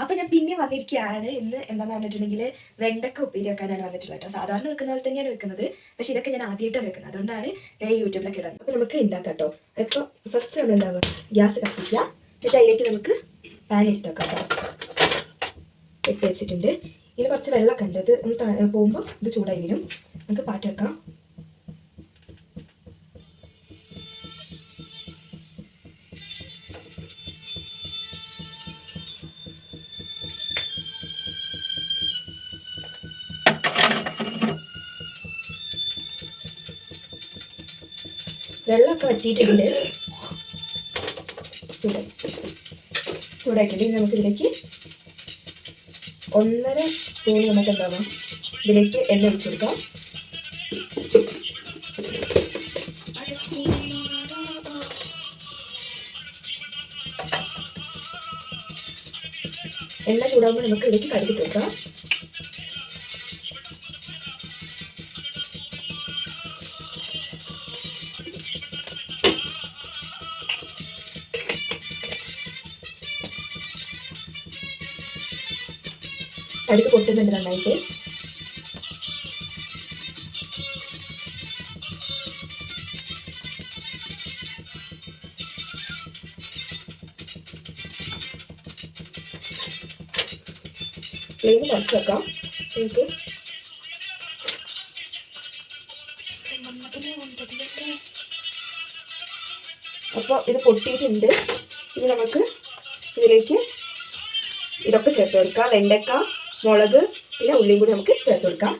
അപ്പോൾ ഞാൻ പിന്നെ വന്നിരിക്കുകയാണ്. ഇന്ന് എന്താണെന്ന് പറഞ്ഞിട്ടുണ്ടെങ്കിൽ വെണ്ടക്ക ഉപ്പേരി വെക്കാനാണ് വന്നിട്ടുള്ളത് കേട്ടോ. സാധാരണ വെക്കുന്ന പോലെ തന്നെയാണ് വെക്കുന്നത്, പക്ഷേ ഇതൊക്കെ ഞാൻ ആദ്യമായിട്ടാണ് വെക്കുന്നത്. അതുകൊണ്ടാണ് ഞാൻ യൂട്യൂബിലൊക്കെ ഇടുന്നത്. അപ്പോൾ നമുക്ക് ഉണ്ടാക്കാം കേട്ടോ. ഇപ്പോൾ ഫസ്റ്റ് നമ്മൾ എന്താവുക, ഗ്യാസ് കത്തിക്കുക. എന്നിട്ട് അതിലേക്ക് നമുക്ക് പാൻ ഇട്ട് വെക്കാം കേട്ടോ. ഇട്ട് വെച്ചിട്ടുണ്ട്. ഇതിന് കുറച്ച് വെള്ളമൊക്കെ ഉണ്ട്. ഇത് ഒന്ന് പോകുമ്പോൾ ഇത് ചൂടായി വരും. നമുക്ക് പാട്ട് വെക്കാം. വെള്ളമൊക്കെ വറ്റിയിട്ടുണ്ട്, ചൂടായിട്ടുണ്ട്. ഇനി നമുക്കിതിലേക്ക് 1.5 സ്പൂൺ നമുക്ക് എന്താവാം, ഇതിലേക്ക് എണ്ണ ഒഴിച്ചു കൊടുക്കാം. എണ്ണ ചൂടാകുമ്പോൾ നമുക്ക് ഇതിലേക്ക് കടുക് കൊടുക്കാം. കടുക് പൊട്ടുന്നുണ്ട് നന്നായിട്ട്. ഫ്ലെയിം കുറച്ച് വെക്കാം. നമുക്ക് അപ്പോൾ ഇത് പൊട്ടിയിട്ടുണ്ട്. ഇനി നമുക്ക് ഇതിലേക്ക് ഇതൊക്കെ ചേർത്ത് കൊടുക്കാം. വെണ്ടക്ക, മുളക്, പിന്നെ ഉള്ളിയും കൂടി നമുക്ക് ചേർത്ത് കൊടുക്കാം.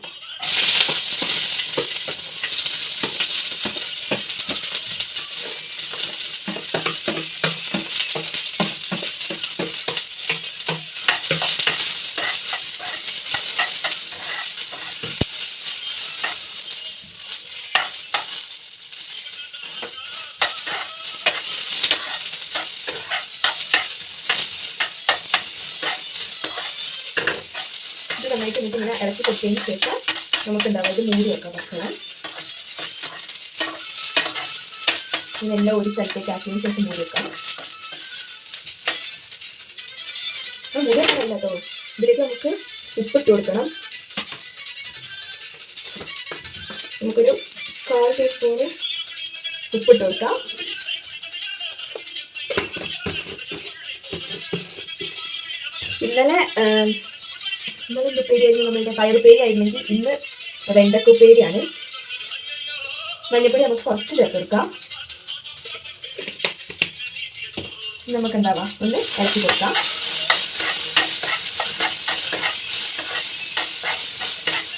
ഇത് നന്നായിട്ട് ഇങ്ങനെ ഇറക്കി കൊടുത്തതിന് ശേഷം നമുക്ക് ഉണ്ടാവും ഇത് മൂടി വെക്കാം. ഭക്ഷണം ഇതെല്ലാം ഒരു സ്ഥലത്തേക്ക് ആക്കിയതിന് ശേഷം മൂടി വെക്കാം. മൂടി വെക്കാനല്ല കേട്ടോ, ഇതിലേക്ക് നമുക്ക് ഉപ്പിട്ട് കൊടുക്കണം. നമുക്കൊരു 1/4 ടീസ്പൂണ് ഉപ്പിട്ട് കൊടുക്കാം. ഇന്നലെ ഉപ്പേരി ആയിരുന്നു നമ്മളുടെ പയറുപ്പേരി ആയിരുന്നെങ്കിൽ ഇന്ന് വെണ്ടക്ക ഉപ്പേരിയാണ്. മഞ്ഞപ്പൊടി നമുക്ക് കുറച്ച് ചേർത്ത് കൊടുക്കാം. നമുക്ക് എന്താവാം, ഒന്ന് ഇറക്കി കൊടുക്കാം.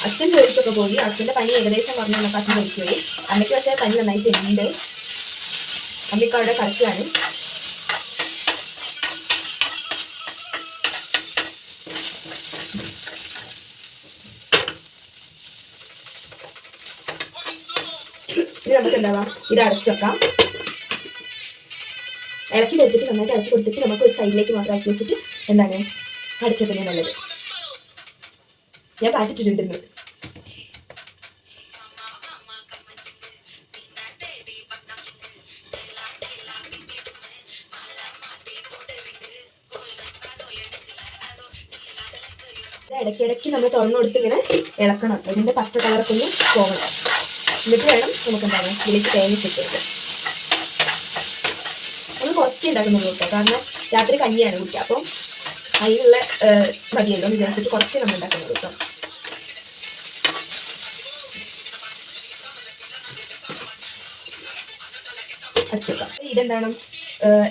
അച്ഛൻ ജോലിക്കൊക്കെ പോയി. അച്ഛൻ്റെ പനി ഏകദേശം പറഞ്ഞു നമുക്ക് അച്ഛൻ ജോലിക്ക് പോയി. അമ്മയ്ക്ക് പക്ഷേ പനി നന്നായിട്ട് ഉണ്ട്. അമ്മയ്ക്ക് അവിടെ കളിക്കുകയാണ്. ഇനി നമുക്ക് എന്താവാം, ഇത് അടച്ചു വെക്കാം. ഇളക്കി കൊടുത്തിട്ട് നന്നായിട്ട് ഇളക്കി കൊടുത്തിട്ട് നമുക്ക് ഒരു സൈഡിലേക്ക് മാത്രം ആക്കി വെച്ചിട്ട് എന്താണ് അടച്ചതിന് നല്ലത്. ഞാൻ പാറ്റിട്ടിട്ടുണ്ടെന്ന്. ഇടയ്ക്കിടയ്ക്ക് നമ്മൾ തുറന്നു കൊടുത്ത് ഇങ്ങനെ ഇളക്കണം. ഇതിൻ്റെ പച്ച കളറൊക്കെ ഒന്ന് പോകണം. എന്നിട്ട് വേണം നമുക്ക് എന്താണ് ഇതിലേക്ക് തേങ്ങിട്ട് കൊടുക്കുക. നമ്മൾ കുറച്ച് ഉണ്ടാക്കുന്നുള്ളൂ കേട്ടോ, കാരണം രാത്രി കഞ്ഞിയാണ് കുടിക്കുക. അപ്പം അതിനുള്ള മതിയല്ലോ എന്ന് വിചാരിച്ചിട്ട് കുറച്ച് നമ്മൾ ഉണ്ടാക്കുന്നുള്ളൂ കേട്ടോ. അച്ചക്ക ഇതെന്താണ്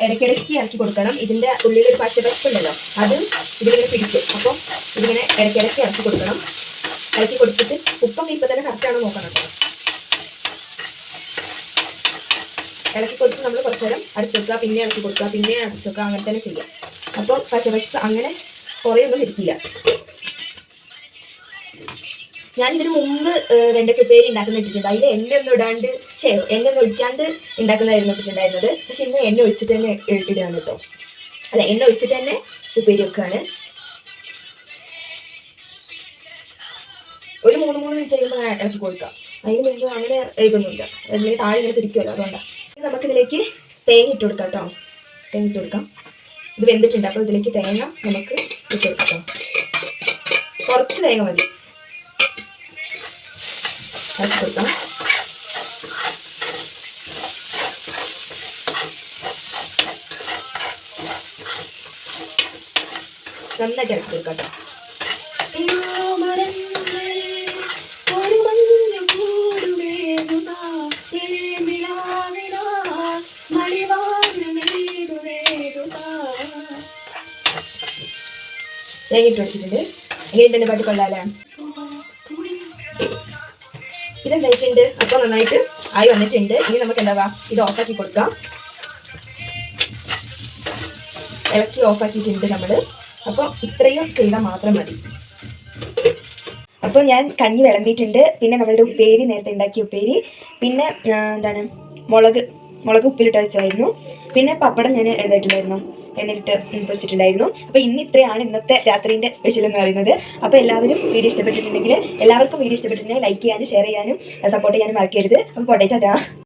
ഇടയ്ക്കിടയ്ക്ക് ഇറക്കി കൊടുക്കണം. ഇതിൻ്റെ ഉള്ളിലൊരു പച്ചപ്പുണ്ടല്ലോ, അത് ഇതിലിങ്ങനെ പിടിക്കും. അപ്പം ഇതിങ്ങനെ ഇടയ്ക്കിടയ്ക്ക് ഇറക്കി കൊടുക്കണം. ഇറക്കി കൊടുത്തിട്ട് ഉപ്പൊക്കെ ഇപ്പം തന്നെ കറക്റ്റാണോ നോക്കണം കേട്ടോ. ഇളക്കി കൊടുത്ത് നമ്മൾ കുറച്ച് നേരം അടച്ചു വെക്കുക, പിന്നെ ഇളക്കി കൊടുക്കുക, പിന്നെ അടച്ചു വെക്കുക, അങ്ങനെ തന്നെ ചെയ്യാം. അപ്പോൾ പച്ചപ്പശപ്പ് അങ്ങനെ കുറേ ഒന്നും ഇരിക്കില്ല. ഞാൻ ഇതിന് മുമ്പ് വെണ്ടക്ക ഉപ്പേരി ഉണ്ടാക്കുന്ന ഇട്ടിട്ടുണ്ട്. അതിൽ എണ്ണയൊന്നും ഇടാണ്ട് എണ്ണയൊന്നും ഒഴിക്കാണ്ട് ഉണ്ടാക്കുന്നതായിരുന്നു ഇട്ടിട്ടുണ്ടായിരുന്നത്. പക്ഷെ ഇന്ന് എണ്ണ ഒഴിച്ചിട്ട് തന്നെ ഇടുകയാണ് കേട്ടോ. അല്ല, എണ്ണ ഒഴിച്ചിട്ട് തന്നെ ഉപ്പേരി വെക്കുകയാണ്. ഒരു 3 മിനിറ്റ് കഴിയുമ്പോൾ ഇളക്കി കൊടുക്കാം. അതിന് മുമ്പ് അങ്ങനെ ഇതൊന്നുമില്ല, അല്ലെങ്കിൽ താഴെ ഇങ്ങനെ പിടിക്കുമല്ലോ, അതുകൊണ്ടാണ്. നമുക്കിതിലേക്ക് തേങ്ങ ഇട്ട് കൊടുക്കാം കേട്ടോ. തേങ്ങ ഇട്ട് കൊടുക്കാം. ഇത് വെന്തിട്ടുണ്ട്. അപ്പോൾ ഇതിലേക്ക് തേങ്ങ നമുക്ക് കൊടുക്കാം. കുറച്ച് തേങ്ങ മതി. കൊടുക്കാം. നന്നായിട്ട് ഇറക്കി കൊടുക്കാം കേട്ടോ. തേങ്ങിട്ട് വെച്ചിട്ടുണ്ട്. എങ്ങനെയുണ്ട് പാട്ട്? കൊള്ളാലേ? ഇതെന്തായിട്ടുണ്ട്? അപ്പോൾ നന്നായിട്ട് ആയി വന്നിട്ടുണ്ട്. ഇനി നമുക്ക് എന്താവാ, ഇത് ഓഫാക്കി കൊടുക്കാം. ഇളക്കി ഓഫാക്കിയിട്ടുണ്ട് നമ്മൾ. അപ്പോൾ ഇത്രയും ചെയ്താൽ മാത്രം മതി. അപ്പോൾ ഞാൻ കഞ്ഞി വിളമ്പിയിട്ടുണ്ട്. പിന്നെ നമ്മളുടെ ഉപ്പേരി, നേരത്തെ ഉണ്ടാക്കിയ ഉപ്പേരി, പിന്നെ എന്താണ് മുളക് ഉപ്പിലിട്ട് വെച്ചായിരുന്നു. പിന്നെ പപ്പടം ഞാൻ എഴുതായിട്ടുണ്ടായിരുന്നു, എണ്ണയിട്ട് പൊരിച്ചിട്ടുണ്ടായിരുന്നു. അപ്പോൾ ഇത്രയാണ് ഇന്നത്തെ രാത്രിൻ്റെ സ്പെഷ്യൽ എന്ന് പറയുന്നത്. അപ്പോൾ എല്ലാവരും വീഡിയോ ഇഷ്ടപ്പെട്ടിട്ടുണ്ടെങ്കിൽ, എല്ലാവർക്കും വീഡിയോ ഇഷ്ടപ്പെട്ടിട്ടുണ്ടെങ്കിൽ ലൈക്ക് ചെയ്യാനും ഷെയർ ചെയ്യാനും സപ്പോർട്ട് ചെയ്യാനും മറക്കരുത്. അപ്പോൾ പോട്ടെ, ടാറ്റാ.